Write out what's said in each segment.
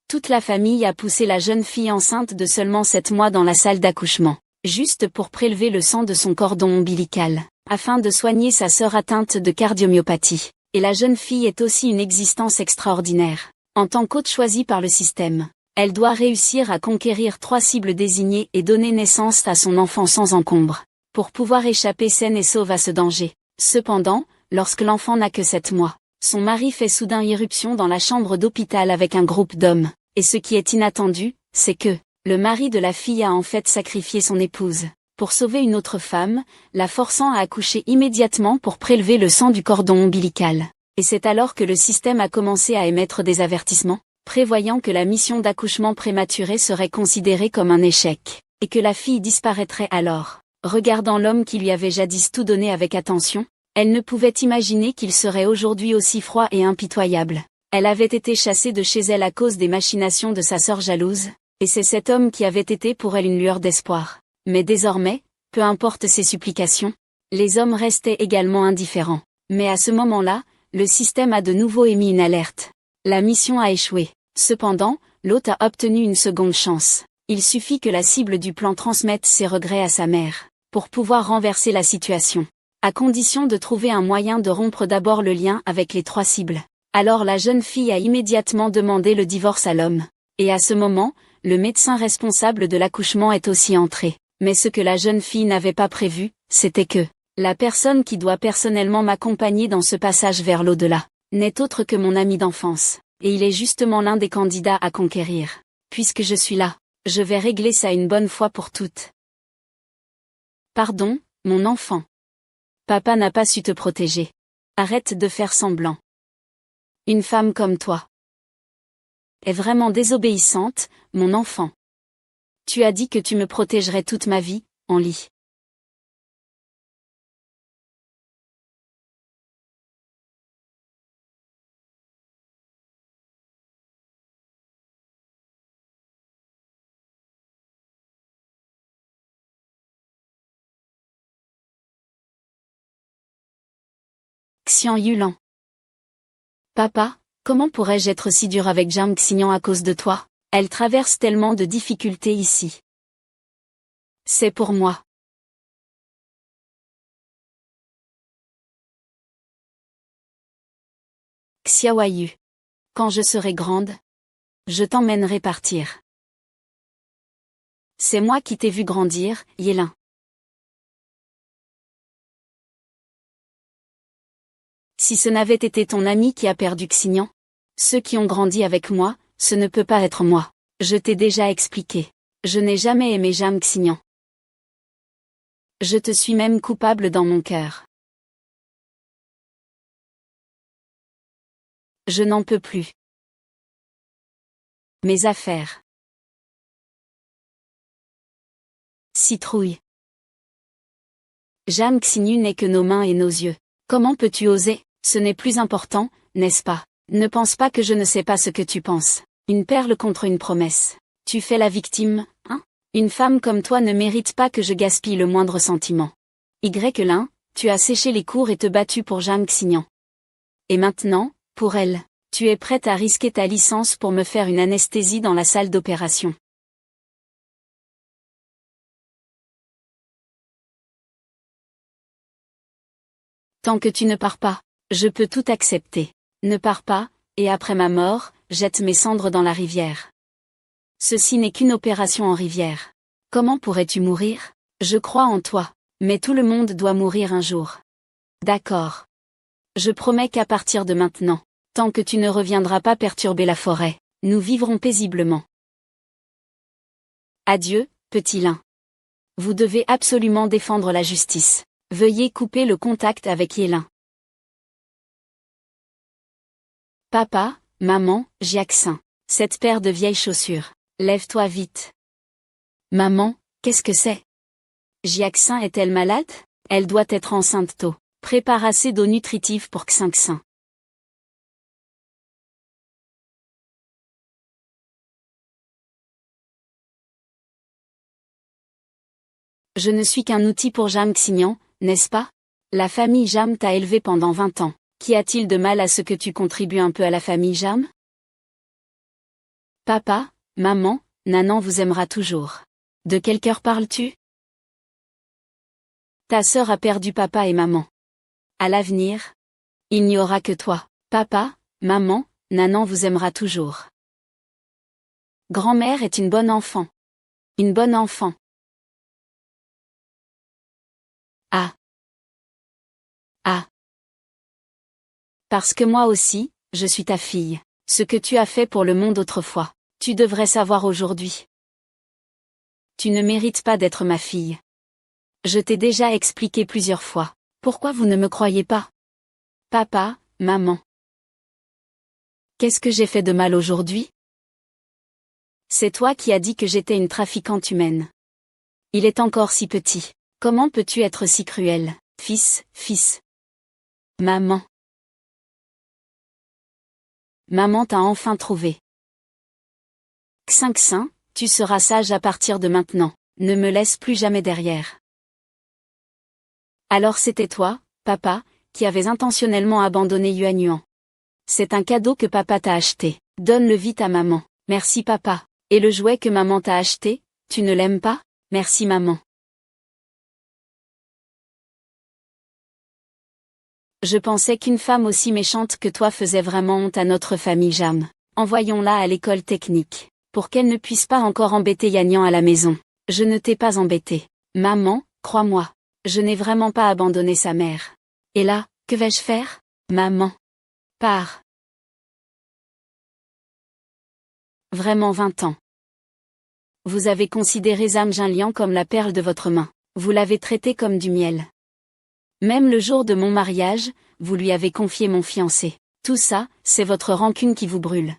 Toute la famille a poussé la jeune fille enceinte de seulement 7 mois dans la salle d'accouchement, juste pour prélever le sang de son cordon ombilical, afin de soigner sa sœur atteinte de cardiomyopathie. Et la jeune fille est aussi une existence extraordinaire. En tant qu'hôte choisie par le système, elle doit réussir à conquérir 3 cibles désignées et donner naissance à son enfant sans encombre, pour pouvoir échapper saine et sauve à ce danger. Cependant, lorsque l'enfant n'a que 7 mois, son mari fait soudain irruption dans la chambre d'hôpital avec un groupe d'hommes, et ce qui est inattendu, c'est que le mari de la fille a en fait sacrifié son épouse, pour sauver une autre femme, la forçant à accoucher immédiatement pour prélever le sang du cordon ombilical. Et c'est alors que le système a commencé à émettre des avertissements, prévoyant que la mission d'accouchement prématuré serait considérée comme un échec, et que la fille disparaîtrait alors. Regardant l'homme qui lui avait jadis tout donné avec attention, elle ne pouvait imaginer qu'il serait aujourd'hui aussi froid et impitoyable. Elle avait été chassée de chez elle à cause des machinations de sa sœur jalouse, et c'est cet homme qui avait été pour elle une lueur d'espoir. Mais désormais, peu importe ses supplications, les hommes restaient également indifférents. Mais à ce moment-là, le système a de nouveau émis une alerte. La mission a échoué. Cependant, l'hôte a obtenu une seconde chance. Il suffit que la cible du plan transmette ses regrets à sa mère, pour pouvoir renverser la situation. À condition de trouver un moyen de rompre d'abord le lien avec les 3 cibles. Alors la jeune fille a immédiatement demandé le divorce à l'homme. Et à ce moment, le médecin responsable de l'accouchement est aussi entré. Mais ce que la jeune fille n'avait pas prévu, c'était que la personne qui doit personnellement m'accompagner dans ce passage vers l'au-delà n'est autre que mon ami d'enfance. Et il est justement l'un des candidats à conquérir. Puisque je suis là, je vais régler ça une bonne fois pour toutes. Pardon, mon enfant. Papa n'a pas su te protéger. Arrête de faire semblant. Une femme comme toi est vraiment désobéissante, mon enfant. Tu as dit que tu me protégerais toute ma vie, en lit. Xian Yulan. Papa, comment pourrais-je être si dur avec Jiang Xignan à cause de toi? Elle traverse tellement de difficultés ici. C'est pour moi. Xiaoyu. Quand je serai grande, je t'emmènerai partir. C'est moi qui t'ai vu grandir, Yélin. Si ce n'avait été ton ami qui a perdu Xignan, ceux qui ont grandi avec moi, ce ne peut pas être moi. Je t'ai déjà expliqué. Je n'ai jamais aimé Jiang Xignan. Je te suis même coupable dans mon cœur. Je n'en peux plus. Mes affaires. Citrouille. Jiang Xignan n'est que nos mains et nos yeux. Comment peux-tu oser? Ce n'est plus important, n'est-ce pas? Ne pense pas que je ne sais pas ce que tu penses. Une perle contre une promesse. Tu fais la victime, hein? Une femme comme toi ne mérite pas que je gaspille le moindre sentiment. Y-Lin, tu as séché les cours et te battu pour Jiang Xignan. Et maintenant, pour elle, tu es prête à risquer ta licence pour me faire une anesthésie dans la salle d'opération. Tant que tu ne pars pas, je peux tout accepter. Ne pars pas, et après ma mort, jette mes cendres dans la rivière. Ceci n'est qu'une opération en rivière. Comment pourrais-tu mourir? Je crois en toi, mais tout le monde doit mourir un jour. D'accord. Je promets qu'à partir de maintenant, tant que tu ne reviendras pas perturber la forêt, nous vivrons paisiblement. Adieu, petit Lin. Vous devez absolument défendre la justice. Veuillez couper le contact avec Yélin. Papa, maman, Jiaxin. Cette paire de vieilles chaussures. Lève-toi vite. Maman, qu'est-ce que c'est? Jiaxin est-elle malade? Elle doit être enceinte tôt. Prépare assez d'eau nutritive pour Xinxin. Je ne suis qu'un outil pour Jiang Xignan, n'est-ce pas? La famille Jam t'a élevé pendant 20 ans. Qu'y a-t-il de mal à ce que tu contribues un peu à la famille Jam? Papa, maman, Nanan vous aimera toujours. De quel cœur parles-tu? Ta sœur a perdu papa et maman. À l'avenir, il n'y aura que toi. Papa, maman, Nanan vous aimera toujours. Grand-mère est une bonne enfant. Une bonne enfant. Ah. Ah. Parce que moi aussi, je suis ta fille. Ce que tu as fait pour le monde autrefois, tu devrais savoir aujourd'hui. Tu ne mérites pas d'être ma fille. Je t'ai déjà expliqué plusieurs fois. Pourquoi vous ne me croyez pas? Papa, maman. Qu'est-ce que j'ai fait de mal aujourd'hui? C'est toi qui as dit que j'étais une trafiquante humaine. Il est encore si petit. Comment peux-tu être si cruel, fils? Maman. Maman t'a enfin trouvé. Xinxin, tu seras sage à partir de maintenant. Ne me laisse plus jamais derrière. Alors c'était toi, papa, qui avais intentionnellement abandonné Yuan Yuan. C'est un cadeau que papa t'a acheté. Donne-le vite à maman. Merci papa. Et le jouet que maman t'a acheté, tu ne l'aimes pas? Merci maman. Je pensais qu'une femme aussi méchante que toi faisait vraiment honte à notre famille Jam. Envoyons-la à l'école technique, pour qu'elle ne puisse pas encore embêter Yanyan à la maison. Je ne t'ai pas embêté. Maman, crois-moi. Je n'ai vraiment pas abandonné sa mère. Et là, que vais-je faire? Maman. Pars. Vraiment 20 ans. Vous avez considéré Zham Jinliang comme la perle de votre main. Vous l'avez traité comme du miel. Même le jour de mon mariage, vous lui avez confié mon fiancé. Tout ça, c'est votre rancune qui vous brûle.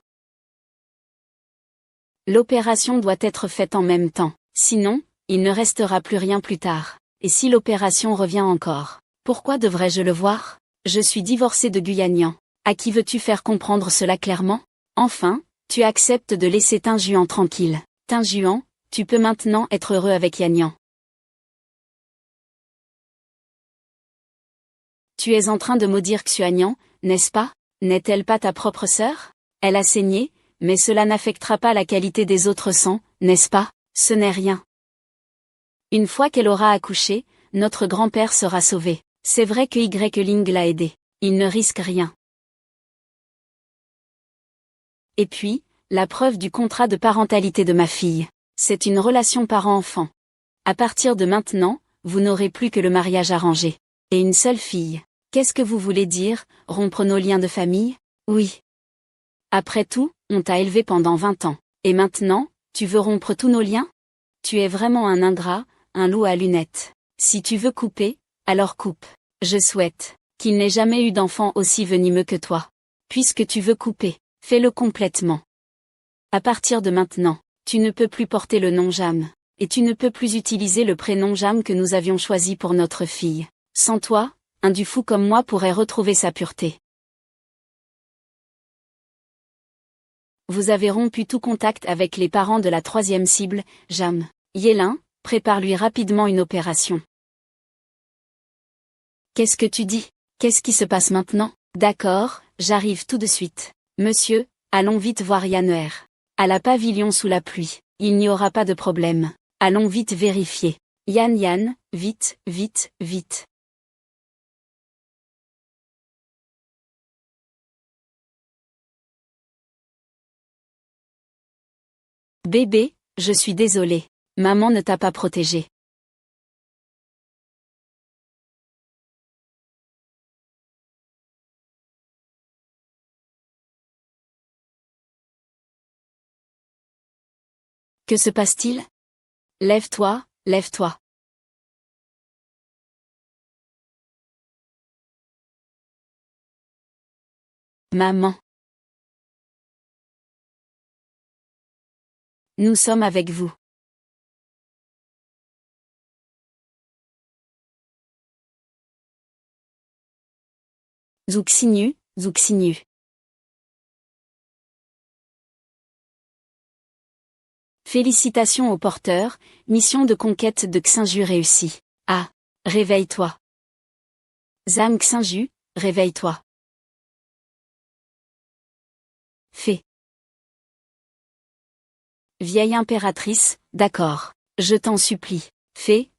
L'opération doit être faite en même temps. Sinon, il ne restera plus rien plus tard. Et si l'opération revient encore, pourquoi devrais-je le voir? Je suis divorcée de Guyanyan. À qui veux-tu faire comprendre cela clairement? Enfin, tu acceptes de laisser Tinjuan tranquille. Tinjuan, tu peux maintenant être heureux avec Yanyan. Tu es en train de maudire Xuanyan, n'est-ce pas? N'est-elle pas ta propre sœur? Elle a saigné, mais cela n'affectera pas la qualité des autres sangs, n'est-ce pas? Ce n'est rien. Une fois qu'elle aura accouché, notre grand-père sera sauvé. C'est vrai que Ling l'a aidé. Il ne risque rien. Et puis, la preuve du contrat de parentalité de ma fille. C'est une relation parent-enfant. À partir de maintenant, vous n'aurez plus que le mariage arrangé. Et une seule fille. Qu'est-ce que vous voulez dire, rompre nos liens de famille? Oui. Après tout, on t'a élevé pendant 20 ans. Et maintenant, tu veux rompre tous nos liens? Tu es vraiment un ingrat, un loup à lunettes. Si tu veux couper, alors coupe. Je souhaite qu'il n'ait jamais eu d'enfant aussi venimeux que toi. Puisque tu veux couper, fais-le complètement. À partir de maintenant, tu ne peux plus porter le nom Jam. Et tu ne peux plus utiliser le prénom Jam que nous avions choisi pour notre fille. Sans toi, un du fou comme moi pourrait retrouver sa pureté. Vous avez rompu tout contact avec les parents de la troisième cible, Jam. Yélin, prépare-lui rapidement une opération. Qu'est-ce que tu dis? Qu'est-ce qui se passe maintenant? D'accord, j'arrive tout de suite. Monsieur, allons vite voir Yanner. À la pavillon sous la pluie. Il n'y aura pas de problème. Allons vite vérifier. Yan, vite, vite, vite. Bébé, je suis désolée. Maman ne t'a pas protégé. Que se passe-t-il? Lève-toi, lève-toi. Maman. Nous sommes avec vous. Zuxinu, Zuxinu. Félicitations au porteur, mission de conquête de Xinju réussie. Ah, réveille-toi. Zam Xinju, réveille-toi. Fais. Vieille impératrice, d'accord. Je t'en supplie. Fais.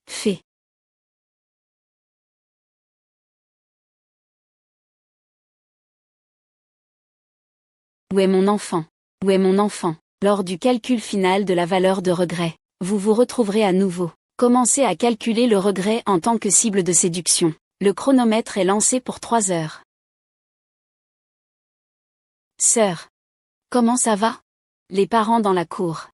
Où est mon enfant? Où est mon enfant? Lors du calcul final de la valeur de regret, vous vous retrouverez à nouveau. Commencez à calculer le regret en tant que cible de séduction. Le chronomètre est lancé pour 3 heures. Sœur. Comment ça va? Les parents dans la cour.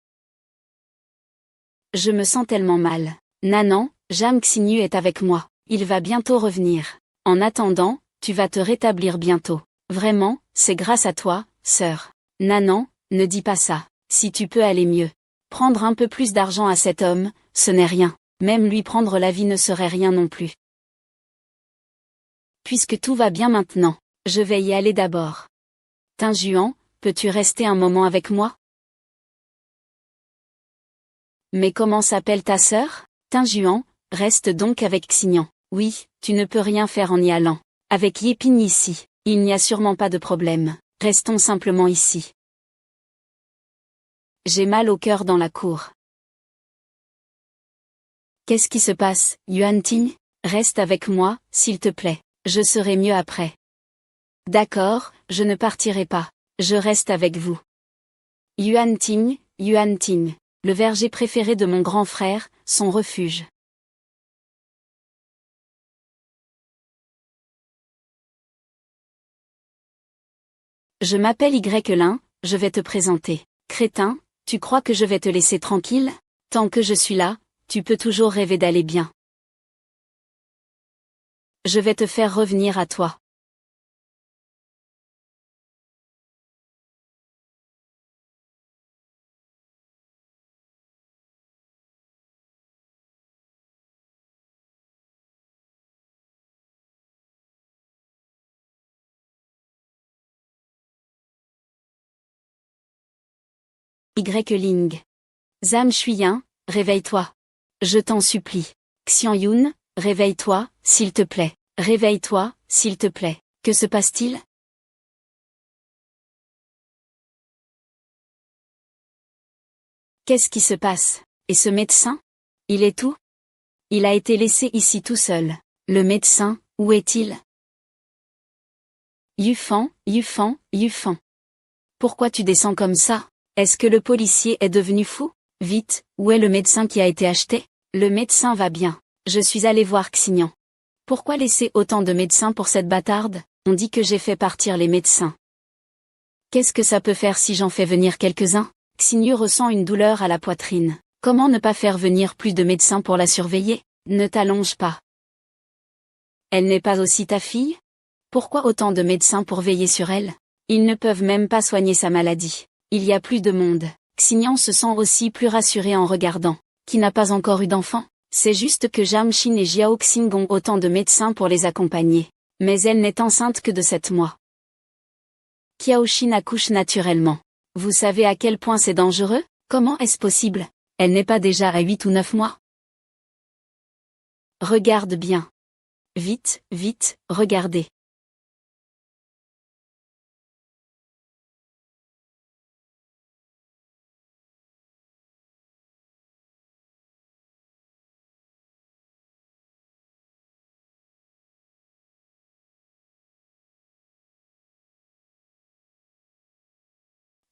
Je me sens tellement mal. Nanan, Jam Xinyu est avec moi. Il va bientôt revenir. En attendant, tu vas te rétablir bientôt. Vraiment, c'est grâce à toi, sœur. Nanan, ne dis pas ça. Si tu peux aller mieux. Prendre un peu plus d'argent à cet homme, ce n'est rien. Même lui prendre la vie ne serait rien non plus. Puisque tout va bien maintenant, je vais y aller d'abord. Tinjuan, peux-tu rester un moment avec moi? Mais comment s'appelle ta sœur? Tinjuan, reste donc avec Xignan. Oui, tu ne peux rien faire en y allant. Avec Yépine ici, il n'y a sûrement pas de problème. Restons simplement ici. J'ai mal au cœur dans la cour. Qu'est-ce qui se passe, Yuan Ting? Reste avec moi, s'il te plaît. Je serai mieux après. D'accord, je ne partirai pas. Je reste avec vous. Yuan Ting, le verger préféré de mon grand frère, son refuge. Je m'appelle Lin, je vais te présenter. Crétin, tu crois que je vais te laisser tranquille? Tant que je suis là, tu peux toujours rêver d'aller bien. Je vais te faire revenir à toi. Ling. Zham Shuyan, réveille-toi. Je t'en supplie. Xian Yun, réveille-toi, s'il te plaît. Réveille-toi, s'il te plaît. Que se passe-t-il? Qu'est-ce qui se passe? Et ce médecin? Il est où? Il a été laissé ici tout seul. Le médecin, où est-il? Yufan. Pourquoi tu descends comme ça? Est-ce que le policier est devenu fou? Vite, où est le médecin qui a été acheté? Le médecin va bien. Je suis allé voir Xignan. Pourquoi laisser autant de médecins pour cette bâtarde? On dit que j'ai fait partir les médecins. Qu'est-ce que ça peut faire si j'en fais venir quelques-uns? Xignu ressent une douleur à la poitrine. Comment ne pas faire venir plus de médecins pour la surveiller? Ne t'allonge pas. Elle n'est pas aussi ta fille? Pourquoi autant de médecins pour veiller sur elle? Ils ne peuvent même pas soigner sa maladie. Il y a plus de monde. Xignan se sent aussi plus rassuré en regardant. Qui n'a pas encore eu d'enfant? C'est juste que Jam Xin et Jiao Xing ont autant de médecins pour les accompagner. Mais elle n'est enceinte que de 7 mois. Qiao Xin accouche naturellement. Vous savez à quel point c'est dangereux? Comment est-ce possible? Elle n'est pas déjà à 8 ou 9 mois? Regarde bien. Vite, regardez.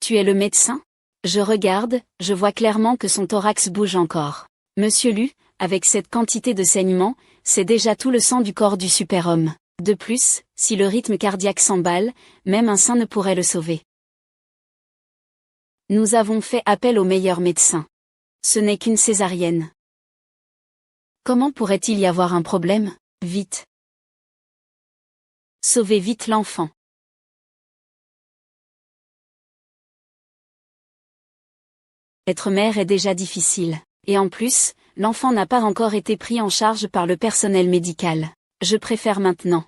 Tu es le médecin? Je regarde, je vois clairement que son thorax bouge encore. Monsieur Lu, avec cette quantité de saignement, c'est déjà tout le sang du corps du super-homme. De plus, si le rythme cardiaque s'emballe, même un sein ne pourrait le sauver. Nous avons fait appel au meilleur médecin. Ce n'est qu'une césarienne. Comment pourrait-il y avoir un problème? Vite. Sauvez vite l'enfant. Être mère est déjà difficile. Et en plus, l'enfant n'a pas encore été pris en charge par le personnel médical. Je préfère maintenant.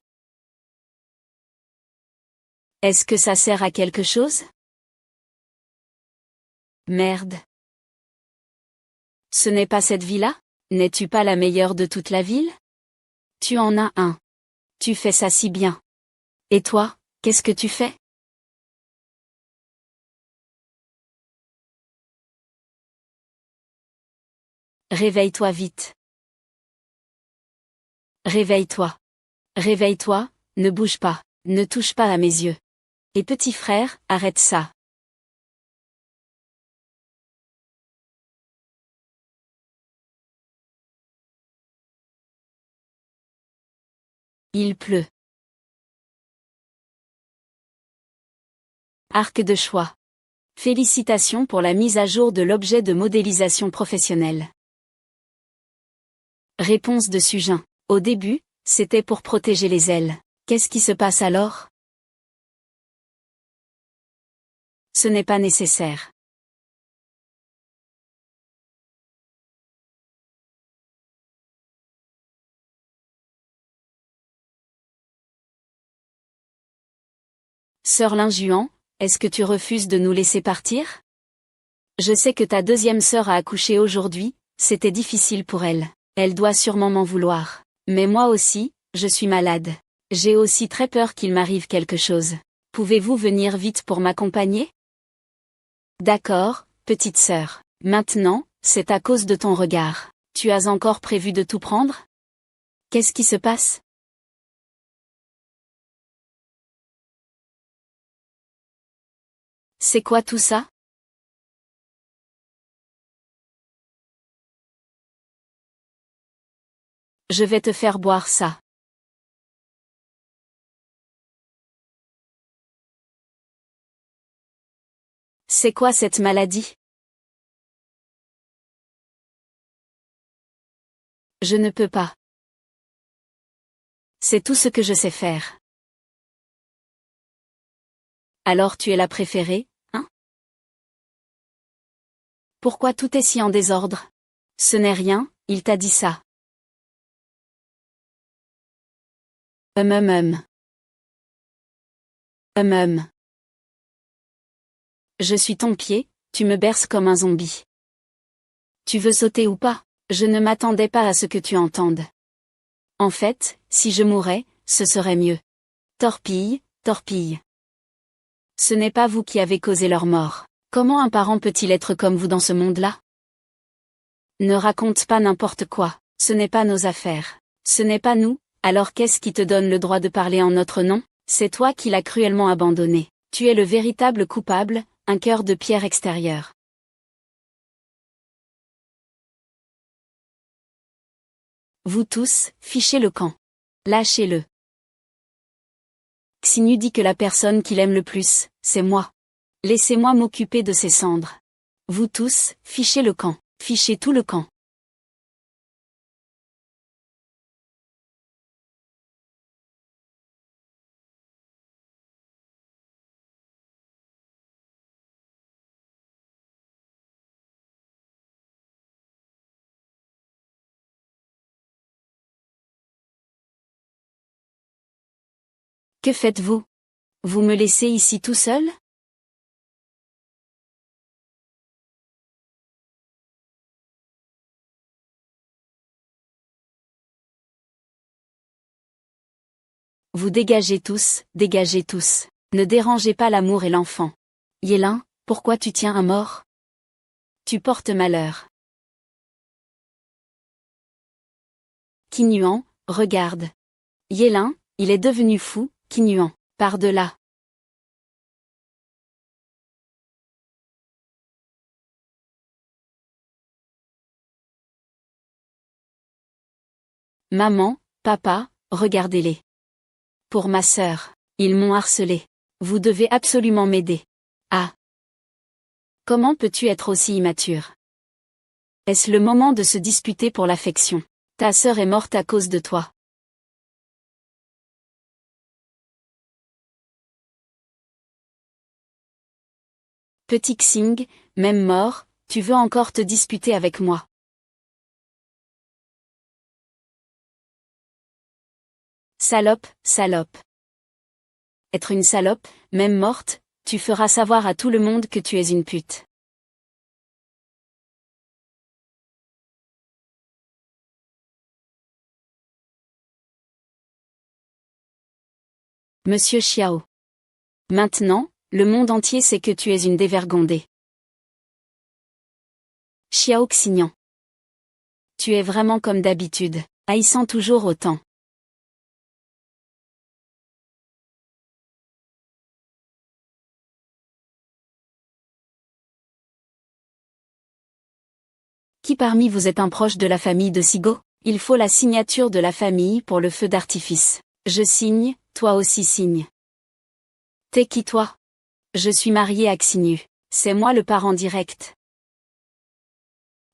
Est-ce que ça sert à quelque chose? Merde. Ce n'est pas cette vie-là? N'es-tu pas la meilleure de toute la ville? Tu en as un. Tu fais ça si bien. Et toi, qu'est-ce que tu fais? Réveille-toi vite. Réveille-toi. Réveille-toi, ne bouge pas, ne touche pas à mes yeux. Et petit frère, arrête ça. Il pleut. Arc de choix. Félicitations pour la mise à jour de l'objet de modélisation professionnelle. Réponse de Sugin. Au début, c'était pour protéger les ailes. Qu'est-ce qui se passe alors? Ce n'est pas nécessaire. Sœur Linjuan, est-ce que tu refuses de nous laisser partir? Je sais que ta deuxième sœur a accouché aujourd'hui, c'était difficile pour elle. Elle doit sûrement m'en vouloir. Mais moi aussi, je suis malade. J'ai aussi très peur qu'il m'arrive quelque chose. Pouvez-vous venir vite pour m'accompagner? D'accord, petite sœur. Maintenant, c'est à cause de ton regard. Tu as encore prévu de tout prendre? Qu'est-ce qui se passe? C'est quoi tout ça? Je vais te faire boire ça. C'est quoi cette maladie? Je ne peux pas. C'est tout ce que je sais faire. Alors tu es la préférée, hein? Pourquoi tout est si en désordre? Ce n'est rien, il t'a dit ça. Hum hum hum. Hum hum. Je suis ton pied, tu me berces comme un zombie. Tu veux sauter ou pas? Je ne m'attendais pas à ce que tu entendes. En fait, si je mourais, ce serait mieux. Torpille, torpille. Ce n'est pas vous qui avez causé leur mort. Comment un parent peut-il être comme vous dans ce monde-là? Ne raconte pas n'importe quoi, ce n'est pas nos affaires. Ce n'est pas nous, alors qu'est-ce qui te donne le droit de parler en notre nom? C'est toi qui l'as cruellement abandonné. Tu es le véritable coupable, un cœur de pierre extérieur. Vous tous, fichez le camp. Lâchez-le. Xinu dit que la personne qu'il aime le plus, c'est moi. Laissez-moi m'occuper de ses cendres. Vous tous, fichez le camp. Fichez tout le camp. Que faites-vous? Vous me laissez ici tout seul? Vous dégagez tous, dégagez tous. Ne dérangez pas l'amour et l'enfant. Yélin, pourquoi tu tiens un mort? Tu portes malheur. Kinuan, regarde. Yélin, il est devenu fou, Kinuan. Par-delà. Maman, papa, regardez-les. Pour ma sœur. Ils m'ont harcelé. Vous devez absolument m'aider. Ah. Comment peux-tu être aussi immature? Est-ce le moment de se disputer pour l'affection? Ta sœur est morte à cause de toi. Petit Xing, même mort, tu veux encore te disputer avec moi. Salope, salope. Être une salope, même morte, tu feras savoir à tout le monde que tu es une pute. Monsieur Xiao. Maintenant, le monde entier sait que tu es une dévergondée. Xiao Xignan. Tu es vraiment comme d'habitude, haïssant toujours autant. Qui parmi vous est un proche de la famille de Sigo? Il faut la signature de la famille pour le feu d'artifice. Je signe, toi aussi signe. T'es qui toi? Je suis marié à Xinu. C'est moi le parent direct.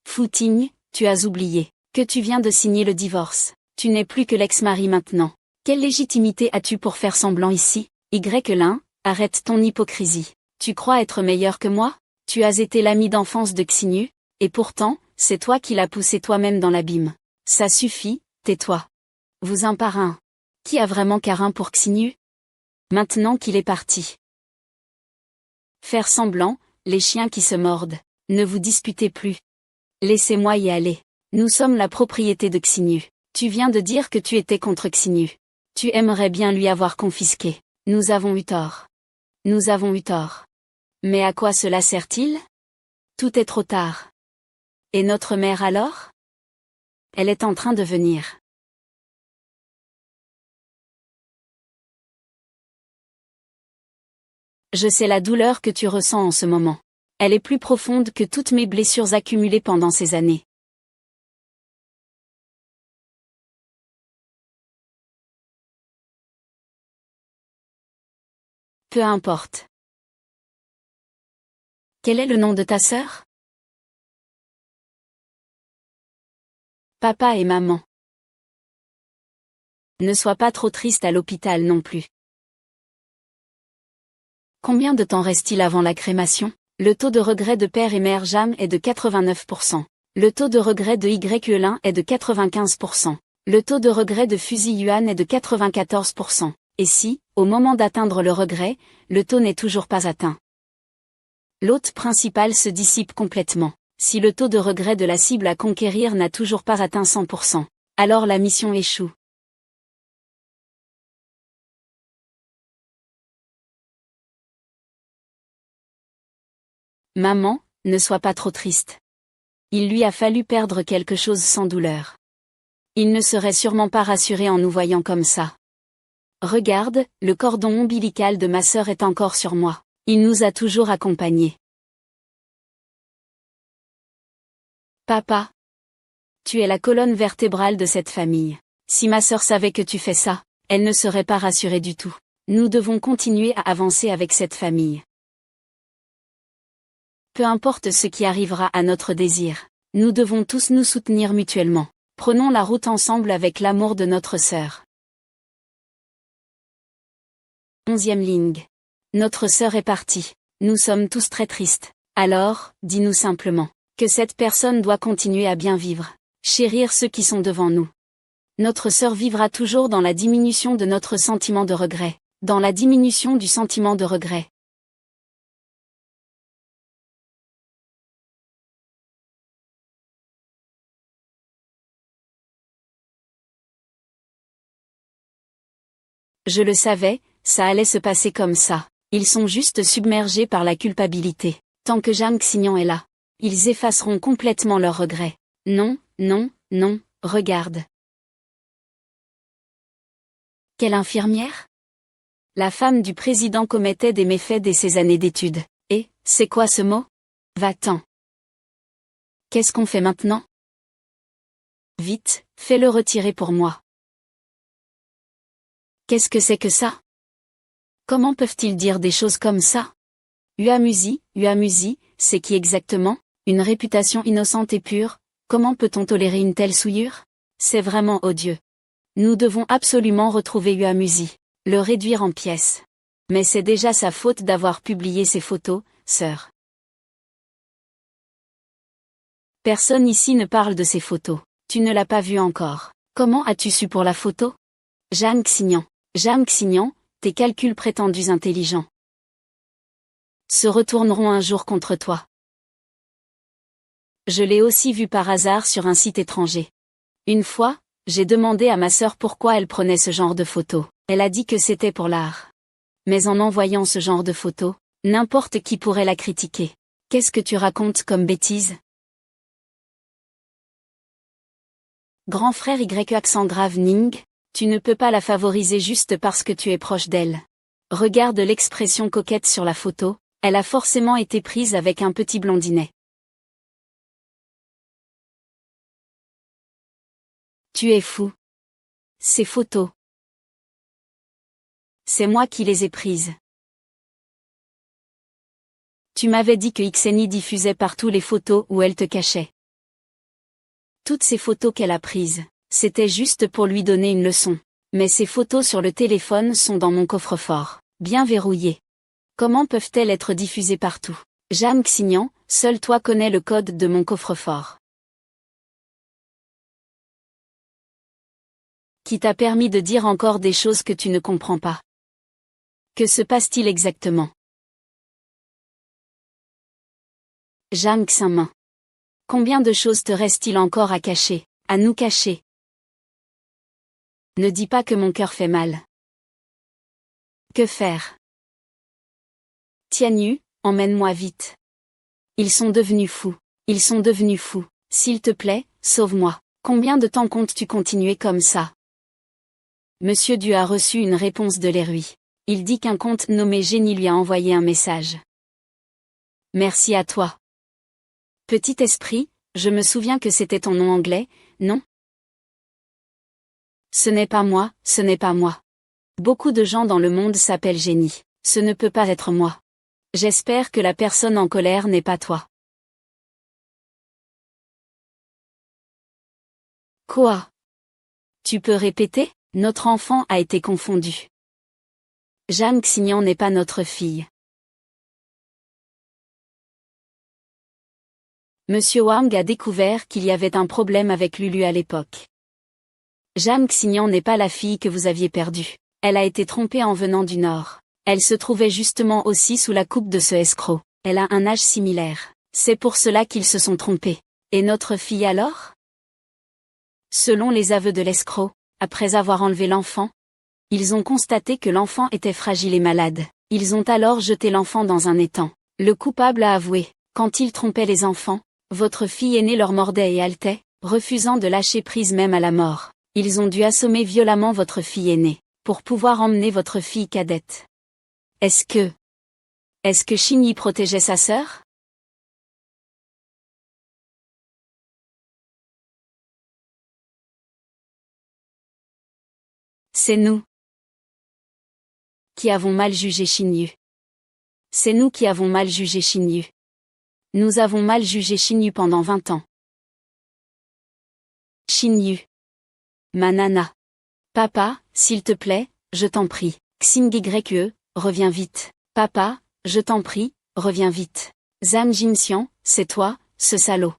Footing, tu as oublié que tu viens de signer le divorce. Tu n'es plus que l'ex-mari maintenant. Quelle légitimité as-tu pour faire semblant ici? L'un, arrête ton hypocrisie. Tu crois être meilleur que moi? Tu as été l'ami d'enfance de Xinu, et pourtant, c'est toi qui l'as poussé toi-même dans l'abîme. Ça suffit, tais-toi. Vous un par un. Qui a vraiment cârin pour Xinu? Maintenant qu'il est parti. Faire semblant, les chiens qui se mordent. Ne vous disputez plus. Laissez-moi y aller. Nous sommes la propriété de Xinu. Tu viens de dire que tu étais contre Xinu. Tu aimerais bien lui avoir confisqué. Nous avons eu tort. Nous avons eu tort. Mais à quoi cela sert-il? Tout est trop tard. Et notre mère alors? Elle est en train de venir. Je sais la douleur que tu ressens en ce moment. Elle est plus profonde que toutes mes blessures accumulées pendant ces années. Peu importe. Quel est le nom de ta sœur? Papa et maman. Ne sois pas trop triste à l'hôpital non plus. Combien de temps reste-t-il avant la crémation? Le taux de regret de père et mère Jam est de 89%. Le taux de regret de YE1 est de 95%. Le taux de regret de Fuzi Yuan est de 94%. Et si, au moment d'atteindre le regret, le taux n'est toujours pas atteint? L'hôte principal se dissipe complètement. Si le taux de regret de la cible à conquérir n'a toujours pas atteint 100%, alors la mission échoue. Maman, ne sois pas trop triste. Il lui a fallu perdre quelque chose sans douleur. Il ne serait sûrement pas rassuré en nous voyant comme ça. Regarde, le cordon ombilical de ma sœur est encore sur moi. Il nous a toujours accompagnés. Papa. Tu es la colonne vertébrale de cette famille. Si ma sœur savait que tu fais ça, elle ne serait pas rassurée du tout. Nous devons continuer à avancer avec cette famille. Peu importe ce qui arrivera à notre désir, nous devons tous nous soutenir mutuellement. Prenons la route ensemble avec l'amour de notre sœur. 11e ligne. Notre sœur est partie. Nous sommes tous très tristes. Alors, dis-nous simplement que cette personne doit continuer à bien vivre, chérir ceux qui sont devant nous. Notre sœur vivra toujours dans la diminution de notre sentiment de regret, dans la diminution du sentiment de regret. Je le savais, ça allait se passer comme ça. Ils sont juste submergés par la culpabilité. Tant que Jam Xignan est là, ils effaceront complètement leurs regrets. Non, non, non, regarde. Quelle infirmière? La femme du président commettait des méfaits dès ses années d'études. Et, c'est quoi ce mot? Va-t'en. Qu'est-ce qu'on fait maintenant? Vite, fais-le retirer pour moi. Qu'est-ce que ça? Comment peuvent-ils dire des choses comme ça? Uamusi, c'est qui exactement? Une réputation innocente et pure, comment peut-on tolérer une telle souillure? C'est vraiment odieux. Nous devons absolument retrouver Uamusi, le réduire en pièces. Mais c'est déjà sa faute d'avoir publié ces photos, sœur. Personne ici ne parle de ces photos. Tu ne l'as pas vue encore. Comment as-tu su pour la photo? Jam Xignan, tes calculs prétendus intelligents se retourneront un jour contre toi. Je l'ai aussi vu par hasard sur un site étranger. Une fois, j'ai demandé à ma sœur pourquoi elle prenait ce genre de photos. Elle a dit que c'était pour l'art. Mais en envoyant ce genre de photos, n'importe qui pourrait la critiquer. Qu'est-ce que tu racontes comme bêtise? Grand frère Y accent grave Ning, tu ne peux pas la favoriser juste parce que tu es proche d'elle. Regarde l'expression coquette sur la photo, elle a forcément été prise avec un petit blondinet. Tu es fou. Ces photos. C'est moi qui les ai prises. Tu m'avais dit que Xeni diffusait partout les photos où elle te cachait. Toutes ces photos qu'elle a prises, c'était juste pour lui donner une leçon. Mais ces photos sur le téléphone sont dans mon coffre-fort, bien verrouillées. Comment peuvent-elles être diffusées partout? Jeanne Xignan, seul toi connais le code de mon coffre-fort. Qui t'a permis de dire encore des choses que tu ne comprends pas. Que se passe-t-il exactement? Jeanne Xinmin. Combien de choses te reste-t-il encore à cacher, à nous cacher? Ne dis pas que mon cœur fait mal. Que faire? Tianyu, emmène-moi vite. Ils sont devenus fous. Ils sont devenus fous. S'il te plaît, sauve-moi. Combien de temps comptes-tu continuer comme ça? Monsieur Du a reçu une réponse de Lerui. Il dit qu'un comte nommé Génie lui a envoyé un message. Merci à toi. Petit esprit, je me souviens que c'était ton nom anglais, non? Ce n'est pas moi, ce n'est pas moi. Beaucoup de gens dans le monde s'appellent Génie. Ce ne peut pas être moi. J'espère que la personne en colère n'est pas toi. Quoi? Tu peux répéter? Notre enfant a été confondu. Jeanne Xignan n'est pas notre fille. Monsieur Wang a découvert qu'il y avait un problème avec Lulu à l'époque. Jeanne Xignan n'est pas la fille que vous aviez perdue. Elle a été trompée en venant du Nord. Elle se trouvait justement aussi sous la coupe de ce escroc. Elle a un âge similaire. C'est pour cela qu'ils se sont trompés. Et notre fille alors? Selon les aveux de l'escroc, après avoir enlevé l'enfant, ils ont constaté que l'enfant était fragile et malade. Ils ont alors jeté l'enfant dans un étang. Le coupable a avoué, quand il trompait les enfants, votre fille aînée leur mordait et haletait, refusant de lâcher prise même à la mort. Ils ont dû assommer violemment votre fille aînée, pour pouvoir emmener votre fille cadette. Est-ce que Xingyi protégeait sa sœur? C'est nous qui avons mal jugé Xingyu. C'est nous qui avons mal jugé Xingyu. Nous avons mal jugé Xingyu pendant 20 ans. Xingyu. Ma nana. Papa, s'il te plaît, je t'en prie. Xingye, reviens vite. Papa, je t'en prie, reviens vite. Zhang Jinxian, c'est toi, ce salaud.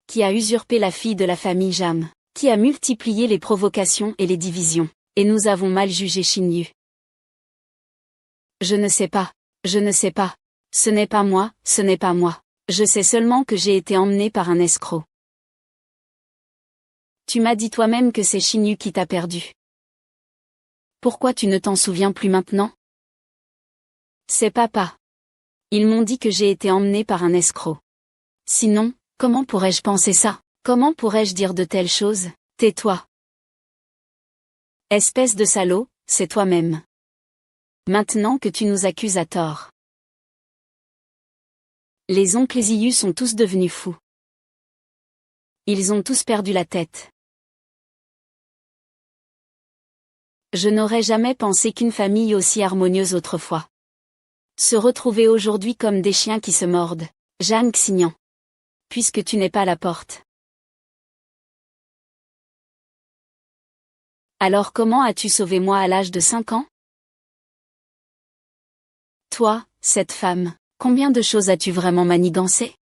Qui a usurpé la fille de la famille Jam. Qui a multiplié les provocations et les divisions. Et nous avons mal jugé Xingyu. Je ne sais pas. Je ne sais pas. Ce n'est pas moi, ce n'est pas moi. Je sais seulement que j'ai été emmené par un escroc. Tu m'as dit toi-même que c'est Xingyu qui t'a perdu. Pourquoi tu ne t'en souviens plus maintenant? C'est papa. Ils m'ont dit que j'ai été emmené par un escroc. Sinon, comment pourrais-je penser ça? Comment pourrais-je dire de telles choses? Tais-toi. Espèce de salaud, c'est toi-même. Maintenant que tu nous accuses à tort. Les oncles Ziyu sont tous devenus fous. Ils ont tous perdu la tête. Je n'aurais jamais pensé qu'une famille aussi harmonieuse autrefois se retrouver aujourd'hui comme des chiens qui se mordent. Jeanne Xignan. Puisque tu n'es pas à la porte. Alors comment as-tu sauvé moi à l'âge de 5 ans? Toi, cette femme, combien de choses as-tu vraiment manigancé?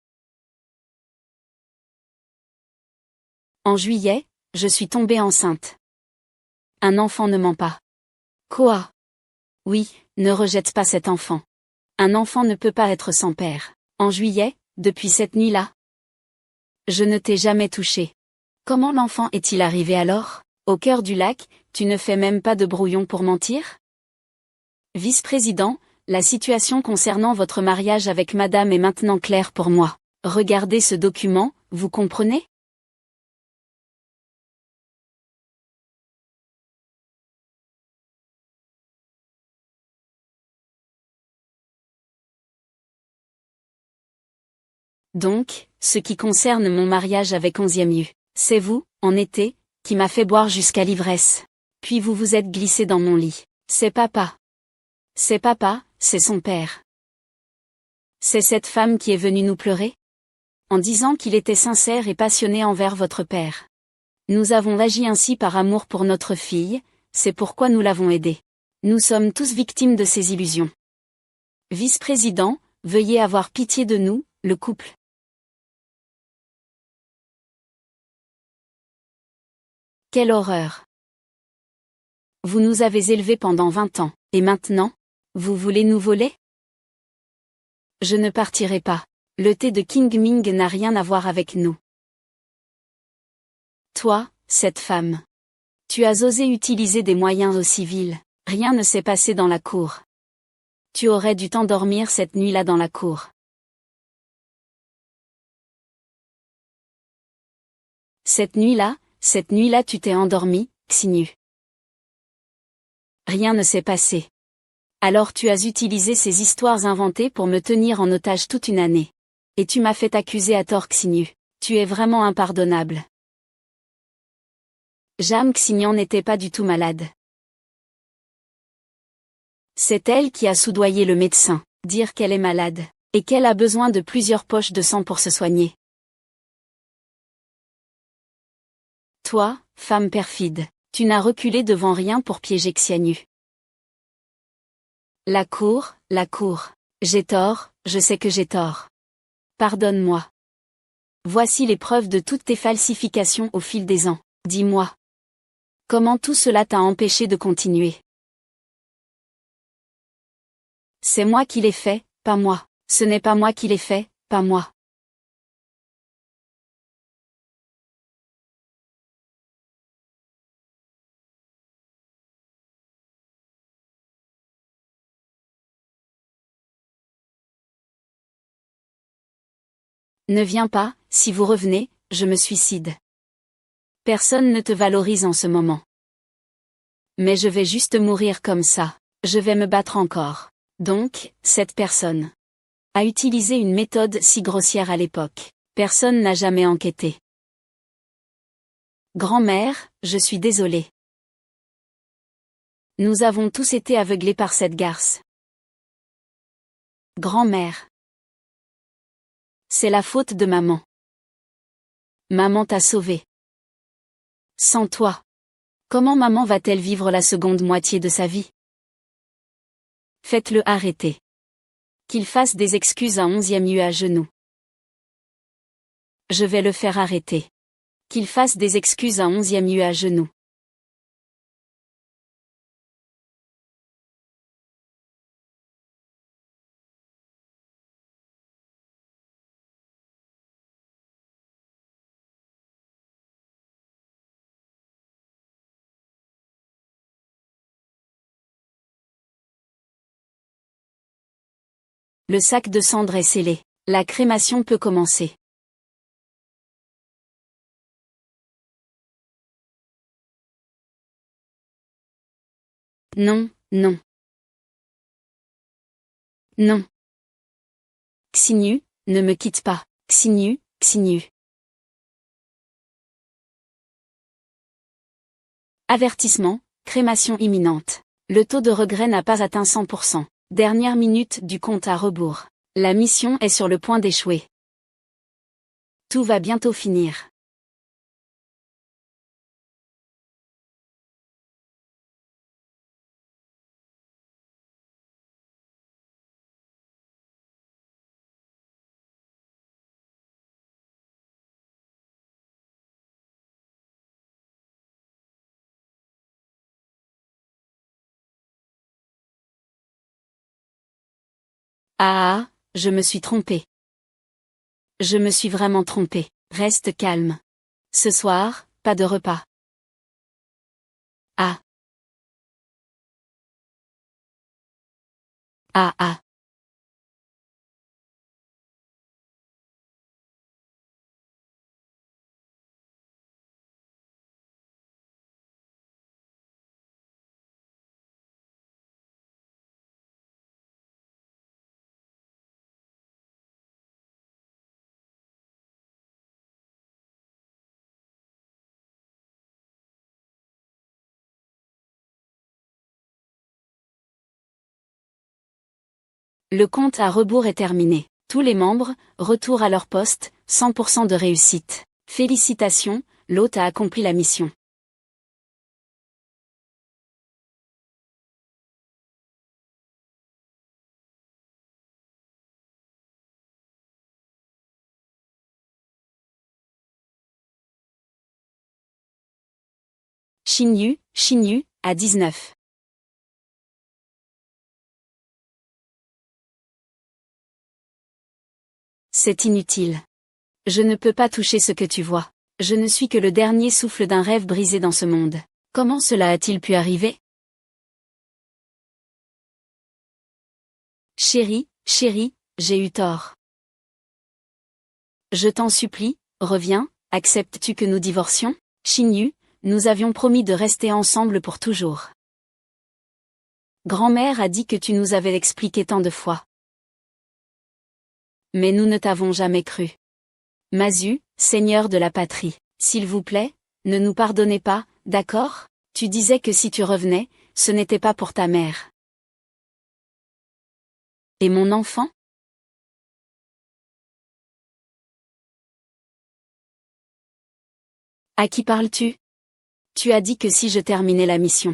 En juillet, je suis tombée enceinte. Un enfant ne ment pas. Quoi? Oui, ne rejette pas cet enfant. Un enfant ne peut pas être sans père. En juillet, depuis cette nuit-là. Je ne t'ai jamais touché. Comment l'enfant est-il arrivé alors? Au cœur du lac, tu ne fais même pas de brouillon pour mentir? Vice-président, la situation concernant votre mariage avec madame est maintenant claire pour moi. Regardez ce document, vous comprenez? Donc, ce qui concerne mon mariage avec Onzième U, c'est vous, en été, qui m'a fait boire jusqu'à l'ivresse. Puis vous vous êtes glissé dans mon lit. C'est papa. C'est papa, c'est son père. C'est cette femme qui est venue nous pleurer? En disant qu'il était sincère et passionné envers votre père. Nous avons agi ainsi par amour pour notre fille, c'est pourquoi nous l'avons aidé. Nous sommes tous victimes de ces illusions. Vice-président, veuillez avoir pitié de nous, le couple. Quelle horreur! Vous nous avez élevés pendant 20 ans, et maintenant, vous voulez nous voler? Je ne partirai pas. Le thé de King Ming n'a rien à voir avec nous. Toi, cette femme. Tu as osé utiliser des moyens aussi vils. Rien ne s'est passé dans la cour. Tu aurais dû t'endormir cette nuit-là dans la cour. Cette nuit-là tu t'es endormi, Xinyu. Rien ne s'est passé. Alors tu as utilisé ces histoires inventées pour me tenir en otage toute une année. Et tu m'as fait accuser à tort Xinyu. Tu es vraiment impardonnable. Jam Xinyan n'était pas du tout malade. C'est elle qui a soudoyé le médecin, dire qu'elle est malade, et qu'elle a besoin de plusieurs poches de sang pour se soigner. Toi, femme perfide, tu n'as reculé devant rien pour piéger Xianyu. La cour. J'ai tort, je sais que j'ai tort. Pardonne-moi. Voici les preuves de toutes tes falsifications au fil des ans. Dis-moi. Comment tout cela t'a empêché de continuer? C'est moi qui l'ai fait, pas moi. Ce n'est pas moi qui l'ai fait, pas moi. Ne viens pas, si vous revenez, je me suicide. Personne ne te valorise en ce moment. Mais je vais juste mourir comme ça. Je vais me battre encore. Donc, cette personne a utilisé une méthode si grossière à l'époque. Personne n'a jamais enquêté. Grand-mère, je suis désolée. Nous avons tous été aveuglés par cette garce. Grand-mère. C'est la faute de maman. Maman t'a sauvé. Sans toi. Comment maman va-t-elle vivre la seconde moitié de sa vie? Faites-le arrêter. Qu'il fasse des excuses à Onzième U à genoux. Je vais le faire arrêter. Qu'il fasse des excuses à Onzième U à genoux. Le sac de cendres est scellé. La crémation peut commencer. Non, non. Non. Xinyu, ne me quitte pas. Xinyu. Avertissement, crémation imminente. Le taux de regret n'a pas atteint 100%. Dernière minute du compte à rebours. La mission est sur le point d'échouer. Tout va bientôt finir. Ah, je me suis trompé. Je me suis vraiment trompé. Reste calme. Ce soir, pas de repas. Ah. Ah. Le compte à rebours est terminé. Tous les membres, retour à leur poste, 100% de réussite. Félicitations, l'hôte a accompli la mission. Xinyu, à 19. C'est inutile. Je ne peux pas toucher ce que tu vois. Je ne suis que le dernier souffle d'un rêve brisé dans ce monde. Comment cela a-t-il pu arriver? Chérie, j'ai eu tort. Je t'en supplie, reviens, acceptes-tu que nous divorcions? Xinyu, nous avions promis de rester ensemble pour toujours. Grand-mère a dit que tu nous avais expliqué tant de fois. Mais nous ne t'avons jamais cru. Mazu, seigneur de la patrie, s'il vous plaît, ne nous pardonnez pas, d'accord? Tu disais que si tu revenais, ce n'était pas pour ta mère. Et mon enfant? À qui parles-tu? Tu as dit que si je terminais la mission,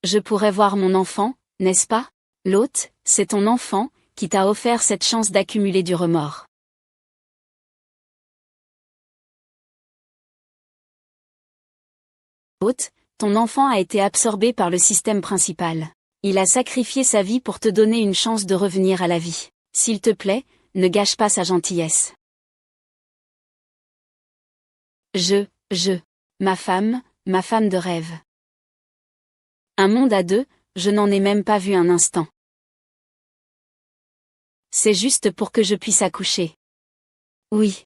je pourrais voir mon enfant, n'est-ce pas? L'hôte, c'est ton enfant, qui t'a offert cette chance d'accumuler du remords. Hôte, ton enfant a été absorbé par le système principal. Il a sacrifié sa vie pour te donner une chance de revenir à la vie. S'il te plaît, ne gâche pas sa gentillesse. Ma femme de rêve. Un monde à deux, je n'en ai même pas vu un instant. C'est juste pour que je puisse accoucher. Oui.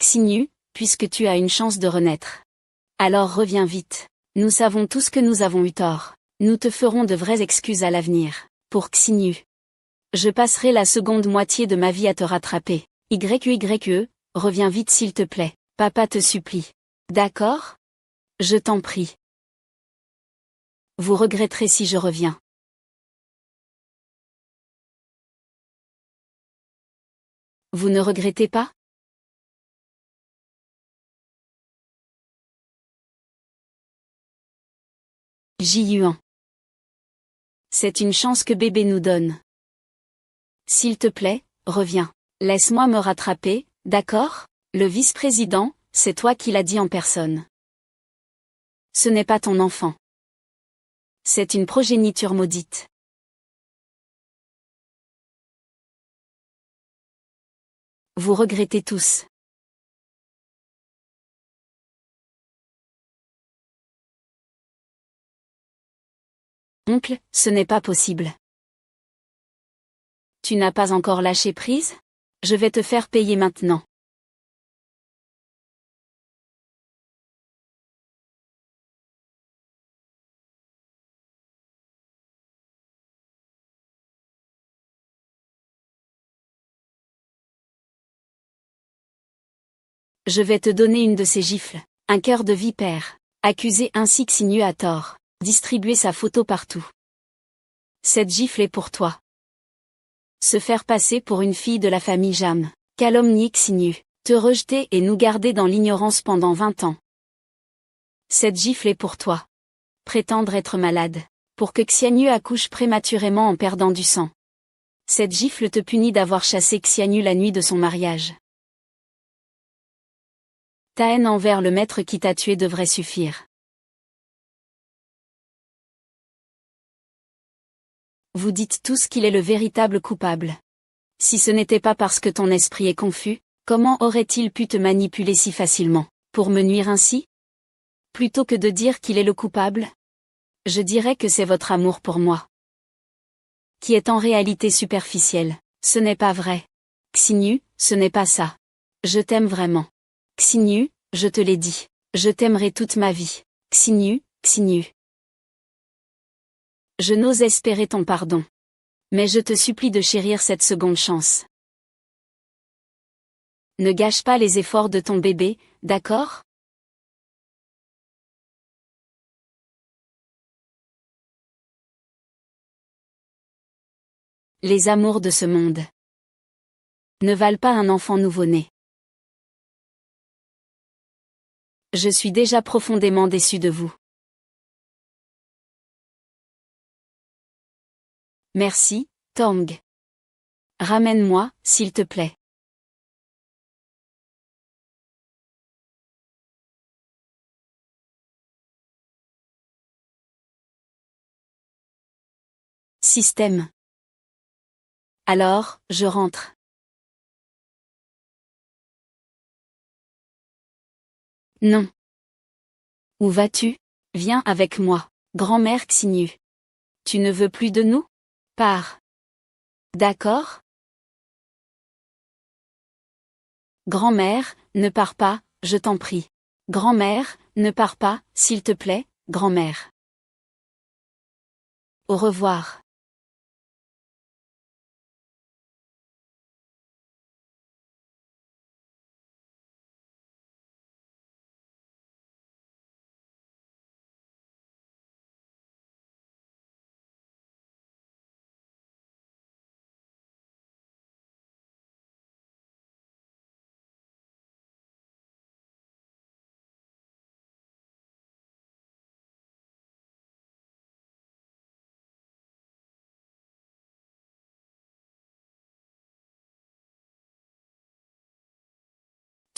Xinyu, puisque tu as une chance de renaître. Alors reviens vite. Nous savons tous que nous avons eu tort. Nous te ferons de vraies excuses à l'avenir. Pour Xinyu. Je passerai la seconde moitié de ma vie à te rattraper. Reviens vite s'il te plaît. Papa te supplie. D'accord? Je t'en prie. Vous regretterez si je reviens. Vous ne regrettez pas? Jiyuan. C'est une chance que bébé nous donne. S'il te plaît, reviens. Laisse-moi me rattraper, d'accord? Le vice-président, c'est toi qui l'as dit en personne. Ce n'est pas ton enfant. C'est une progéniture maudite. Vous regrettez tous. Oncle, ce n'est pas possible. Tu n'as pas encore lâché prise? Je vais te faire payer maintenant. Je vais te donner une de ces gifles. Un cœur de vipère. Accuser ainsi Xinyu à tort. Distribuer sa photo partout. Cette gifle est pour toi. Se faire passer pour une fille de la famille Jam. Calomnier Xinyu. Te rejeter et nous garder dans l'ignorance pendant 20 ans. Cette gifle est pour toi. Prétendre être malade. Pour que Xianyu accouche prématurément en perdant du sang. Cette gifle te punit d'avoir chassé Xianyu la nuit de son mariage. Ta haine envers le maître qui t'a tué devrait suffire. Vous dites tous qu'il est le véritable coupable. Si ce n'était pas parce que ton esprit est confus, comment aurait-il pu te manipuler si facilement, pour me nuire ainsi? Plutôt que de dire qu'il est le coupable, je dirais que c'est votre amour pour moi, qui est en réalité superficiel. Ce n'est pas vrai. Xinyu, ce n'est pas ça. Je t'aime vraiment. Xinyu, je te l'ai dit. Je t'aimerai toute ma vie. Xinyu. Je n'ose espérer ton pardon. Mais je te supplie de chérir cette seconde chance. Ne gâche pas les efforts de ton bébé, d'accord? Les amours de ce monde ne valent pas un enfant nouveau-né. Je suis déjà profondément déçu de vous. Merci, Tong. Ramène-moi, s'il te plaît. Système. Alors, je rentre. Non. Où vas-tu? Viens avec moi, grand-mère Xinyu. Tu ne veux plus de nous? Pars. D'accord? Grand-mère, ne pars pas, je t'en prie. Grand-mère, ne pars pas, s'il te plaît, grand-mère. Au revoir.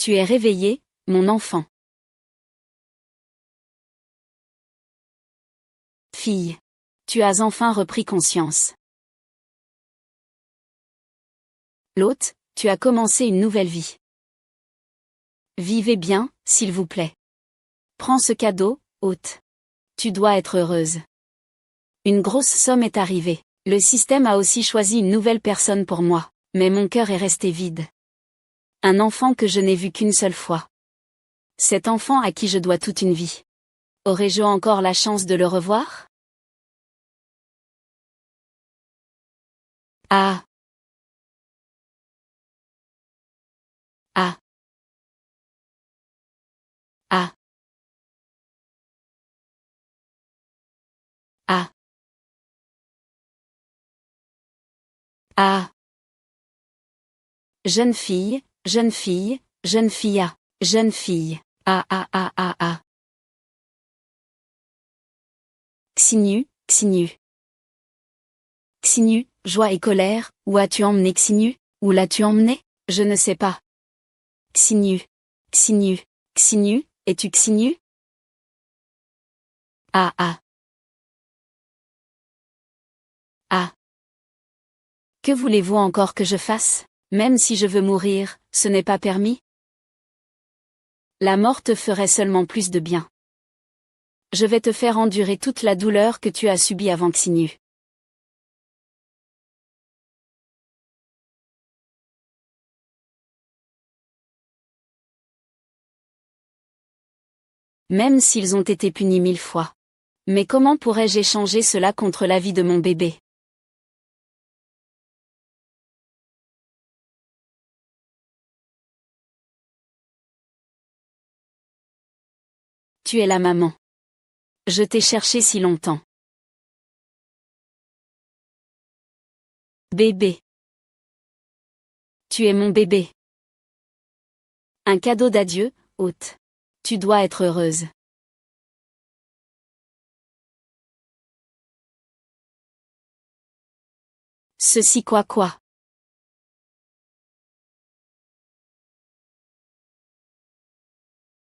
Tu es réveillé, mon enfant. Fille. Tu as enfin repris conscience. L'hôte, tu as commencé une nouvelle vie. Vivez bien, s'il vous plaît. Prends ce cadeau, hôte. Tu dois être heureuse. Une grosse somme est arrivée. Le système a aussi choisi une nouvelle personne pour moi, mais mon cœur est resté vide. Un enfant que je n'ai vu qu'une seule fois. Cet enfant à qui je dois toute une vie. Aurais-je encore la chance de le revoir? Ah. Ah. Ah. Ah. Ah. Jeune fille, jeune fille, jeune fille ah. Jeune fille. Ah ah ah ah ah. Xinyu, Xinyu. Xinyu, joie et colère, où as-tu emmené Xinyu? Où l'as-tu emmené? Je ne sais pas. Xinyu. Xinyu. Xinyu, es-tu Xinyu? Ah ah. Ah. Que voulez-vous encore que je fasse? Même si je veux mourir, ce n'est pas permis? La mort te ferait seulement plus de bien. Je vais te faire endurer toute la douleur que tu as subie avant Xinyu. Même s'ils ont été punis 1000 fois. Mais comment pourrais-je échanger cela contre la vie de mon bébé? Tu es la maman. Je t'ai cherché si longtemps. Bébé. Tu es mon bébé. Un cadeau d'adieu, hôte. Tu dois être heureuse. Ceci quoi?